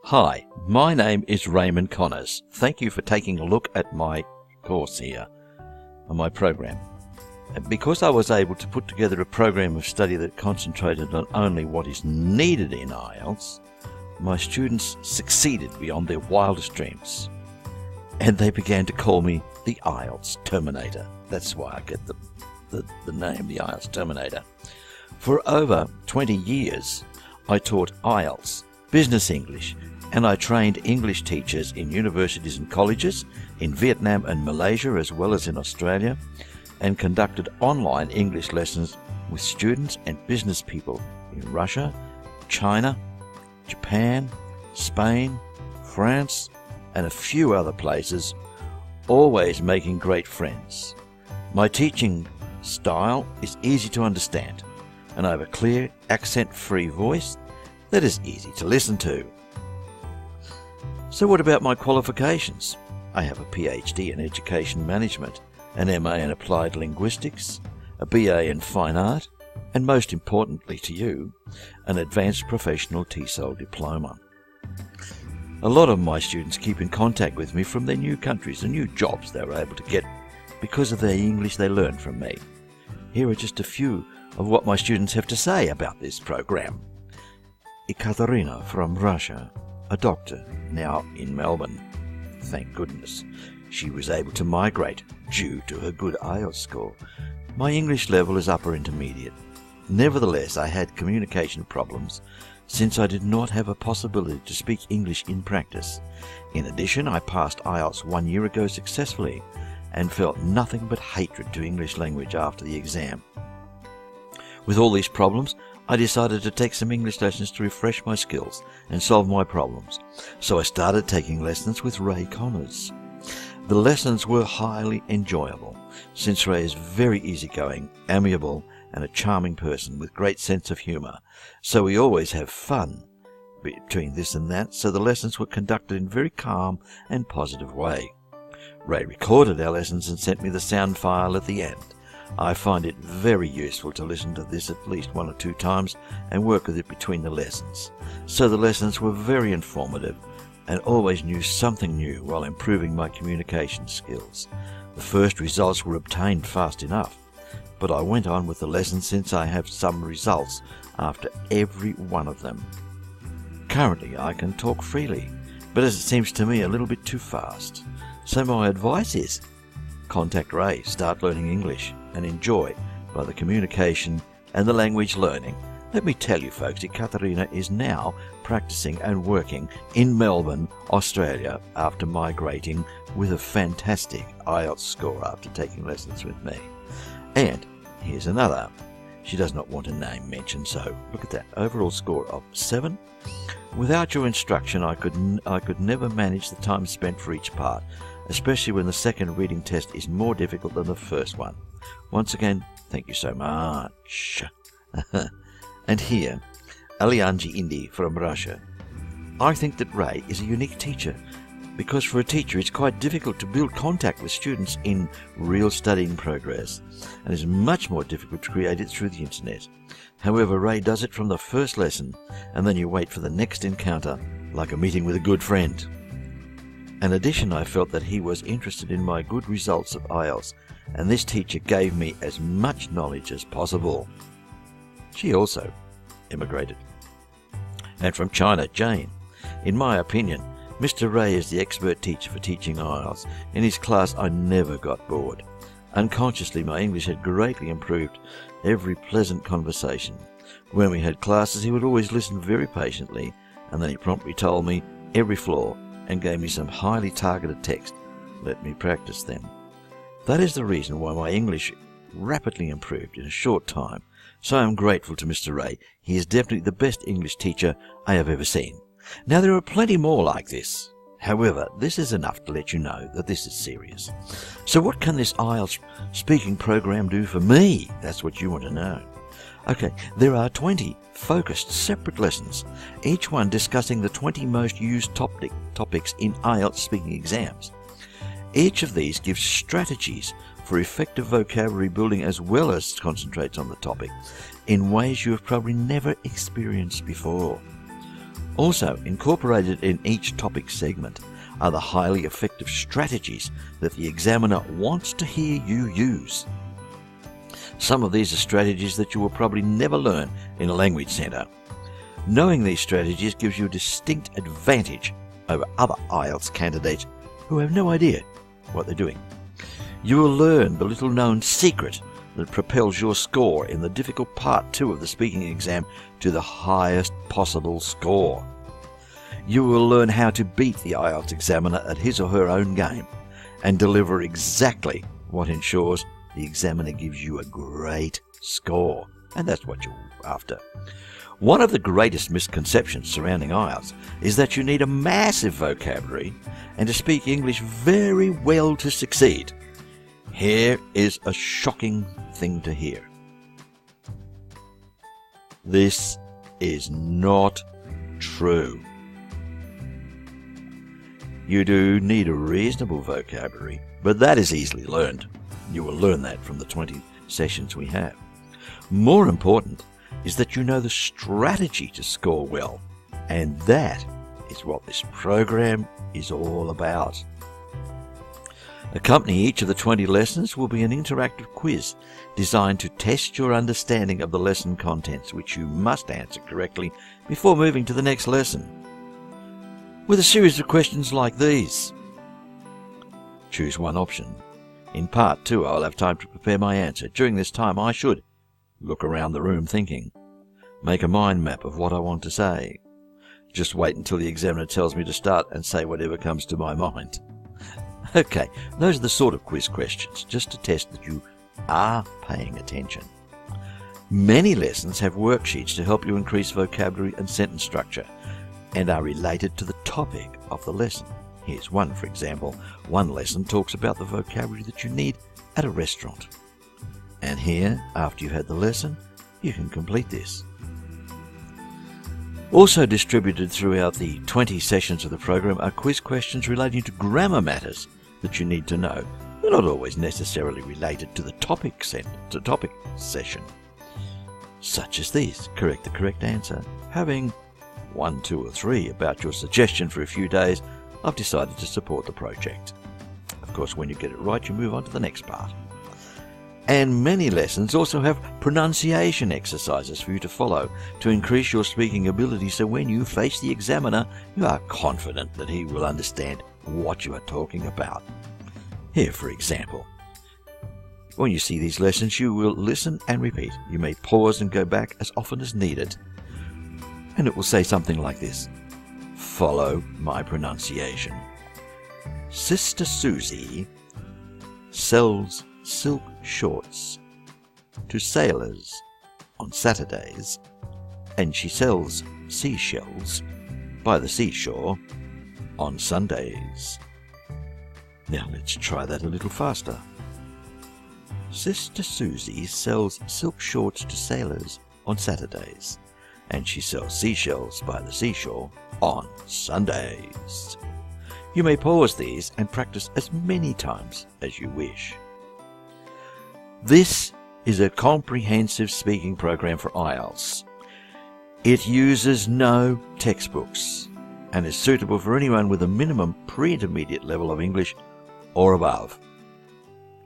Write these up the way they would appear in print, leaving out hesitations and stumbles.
Hi, my name is Raymond Connors. Thank you for taking a look at my course here, on my program. Because I was able to put together a program of study that concentrated on only what is needed in IELTS, my students succeeded beyond their wildest dreams. And they began to call me the IELTS Terminator. That's why I get the name, the IELTS Terminator. For over 20 years, I taught IELTS, Business English, and I trained English teachers in universities and colleges in Vietnam and Malaysia as well as in Australia, and conducted online English lessons with students and business people in Russia, China, Japan, Spain, France, and a few other places, always making great friends. My teaching style is easy to understand, and I have a clear, accent-free voice that is easy to listen to. So what about my qualifications? I have a PhD in Education Management, an MA in Applied Linguistics, a BA in Fine Art, and most importantly to you, an Advanced Professional TESOL Diploma. A lot of my students keep in contact with me from their new countries and new jobs they were able to get because of the English they learned from me. Here are just a few of what my students have to say about this program. Ekaterina from Russia, a doctor, now in Melbourne. Thank goodness. She was able to migrate due to her good IELTS score. My English level is upper intermediate. Nevertheless, I had communication problems since I did not have a possibility to speak English in practice. In addition, I passed IELTS 1 year ago successfully and felt nothing but hatred to English language after the exam. With all these problems, I decided to take some English lessons to refresh my skills and solve my problems. So I started taking lessons with Ray Connors. The lessons were highly enjoyable, since Ray is very easygoing, amiable, and a charming person with great sense of humour. So we always have fun between this and that, so the lessons were conducted in a very calm and positive way. Ray recorded our lessons and sent me the sound file at the end. I find it very useful to listen to this at least 1 or 2 times and work with it between the lessons. So the lessons were very informative and always knew something new while improving my communication skills. The first results were obtained fast enough, but I went on with the lessons since I have some results after every one of them. Currently I can talk freely, but as it seems to me a little bit too fast. So my advice is, contact Ray, start learning English, and enjoy by the communication and the language learning. Let me tell you folks, Ekaterina is now practicing and working in Melbourne, Australia, after migrating with a fantastic IELTS score after taking lessons with me. And here's another. She does not want a name mentioned, so look at that. Overall score of 7. Without your instruction, I could never manage the time spent for each part, especially when the second reading test is more difficult than the first one. Once again, thank you so much. And here, Alianji Indi from Russia. I think that Ray is a unique teacher because for a teacher it's quite difficult to build contact with students in real studying progress, and it's much more difficult to create it through the internet. However, Ray does it from the first lesson, and then you wait for the next encounter, like a meeting with a good friend. In addition, I felt that he was interested in my good results of IELTS, and this teacher gave me as much knowledge as possible. She also immigrated. And from China, Jane. In my opinion, Mr. Ray is the expert teacher for teaching IELTS. In his class, I never got bored. Unconsciously, my English had greatly improved every pleasant conversation. When we had classes, he would always listen very patiently, and then he promptly told me every flaw and gave me some highly targeted text. Let me practice them. That is the reason why my English rapidly improved in a short time. So I am grateful to Mr. Ray. He is definitely the best English teacher I have ever seen. Now there are plenty more like this. However, this is enough to let you know that this is serious. So what can this IELTS speaking program do for me? That's what you want to know. Okay, there are 20 focused separate lessons, each one discussing the 20 most used topics in IELTS speaking exams. Each of these gives strategies for effective vocabulary building as well as concentrates on the topic in ways you have probably never experienced before. Also, incorporated in each topic segment are the highly effective strategies that the examiner wants to hear you use. Some of these are strategies that you will probably never learn in a language centre. Knowing these strategies gives you a distinct advantage over other IELTS candidates who have no idea what they're doing. You will learn the little-known secret that propels your score in the difficult Part 2 of the speaking exam to the highest possible score. You will learn how to beat the IELTS examiner at his or her own game and deliver exactly what ensures the examiner gives you a great score. And that's what you're after. One of the greatest misconceptions surrounding IELTS is that you need a massive vocabulary and to speak English very well to succeed. Here is a shocking thing to hear. This is not true. You do need a reasonable vocabulary, but that is easily learned. You will learn that from the 20 sessions we have. More important is that you know the strategy to score well, and that is what this program is all about. Accompanying each of the 20 lessons will be an interactive quiz designed to test your understanding of the lesson contents, which you must answer correctly before moving to the next lesson. With a series of questions like these. Choose one option. In Part 2, I'll have time to prepare my answer. During this time, I should look around the room thinking, make a mind map of what I want to say. Just wait until the examiner tells me to start and say whatever comes to my mind. Okay, those are the sort of quiz questions, just to test that you are paying attention. Many lessons have worksheets to help you increase vocabulary and sentence structure and are related to the topic of the lesson. Here's one, for example. One lesson talks about the vocabulary that you need at a restaurant. And here, after you've had the lesson, you can complete this. Also distributed throughout the 20 sessions of the program are quiz questions relating to grammar matters that you need to know. They're not always necessarily related to the topic session. Such as these. Correct the correct answer. Having 1, 2 or 3 about your suggestion for a few days, I've decided to support the project. Of course, when you get it right, you move on to the next part. And many lessons also have pronunciation exercises for you to follow to increase your speaking ability, so when you face the examiner, you are confident that he will understand what you are talking about. Here, for example, when you see these lessons, you will listen and repeat. You may pause and go back as often as needed. And it will say something like this. Follow my pronunciation. Sister Susie sells silk shorts to sailors on Saturdays, and she sells seashells by the seashore on Sundays. Now let's try that a little faster. Sister Susie sells silk shorts to sailors on Saturdays, and she sells seashells by the seashore on Sundays. You may pause these and practice as many times as you wish. This is a comprehensive speaking program for IELTS. It uses no textbooks and is suitable for anyone with a minimum pre-intermediate level of English or above.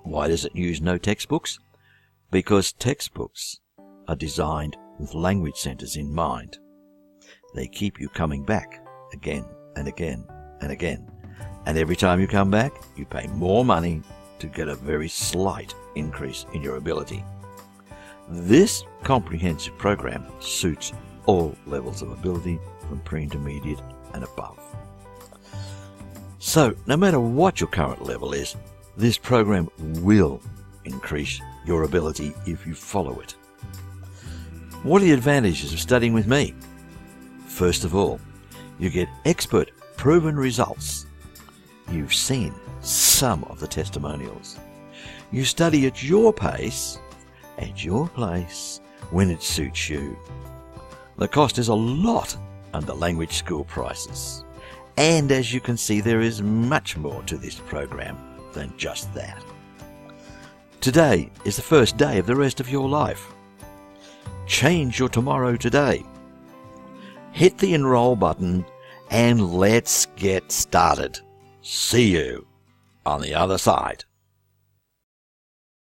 Why does it use no textbooks? Because textbooks are designed with language centres in mind. They keep you coming back again and again and again. And every time you come back, you pay more money to get a very slight increase in your ability. This comprehensive program suits all levels of ability from pre-intermediate and above. So, no matter what your current level is, this program will increase your ability if you follow it. What are the advantages of studying with me? First of all, you get expert, proven results. You've seen some of the testimonials. You study at your pace, at your place, when it suits you. The cost is a lot under language school prices. And as you can see, there is much more to this program than just that. Today is the first day of the rest of your life. Change your tomorrow today. hit the enroll button, and let's get started. See you on the other side.